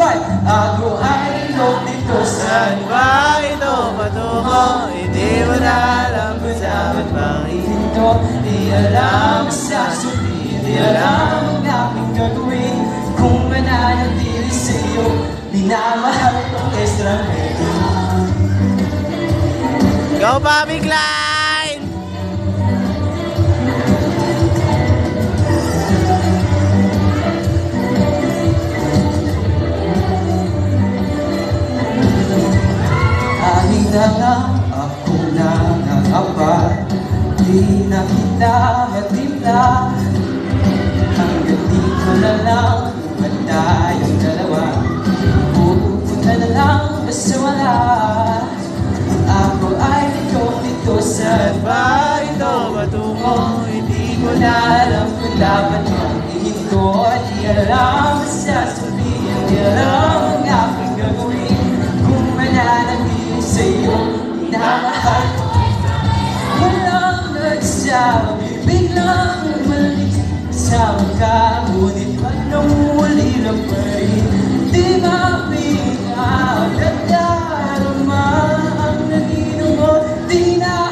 One, ako ay ilog dito sa Ba ito patungo, hindi mo na alam kung saan ito. Di alam sa sabihin, di alam ang aking gagawin. Kung mananatili sa'yo, minamahal kong estranghero. Go Bobby Klein! Kahit na nga ako nangangapa, di na kita matipla. Hanggang dito na lang, iba tayong dalawa. Pupunta na lang basta wala. Ako ay nito sa Ba ito patungo, hindi ko na alam kung dapat bang ihinto. Di alam ang sasabihin, di alam ang aking gagawin. Kung mananatili sa'yo, minamahal ko. Walang nagsabi, biglang umalis sa mukha. Ngunit paano muli lang pa rin, di mapinaw at darama ang nagino mo. Di na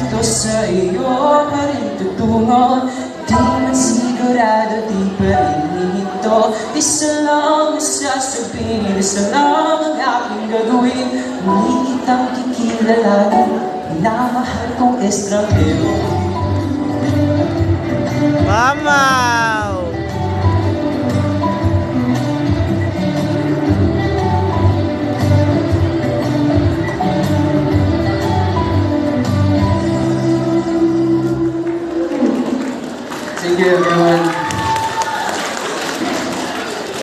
ito sa iyo pa rin tutungo. Di man sigurado, di pa rin hihinto. Isa lang ang sasabihin, isa lang ang aking gagawin. Muli kitang kikilalanin, minamahal kong estranghero. Mamaw! Thank you everyone.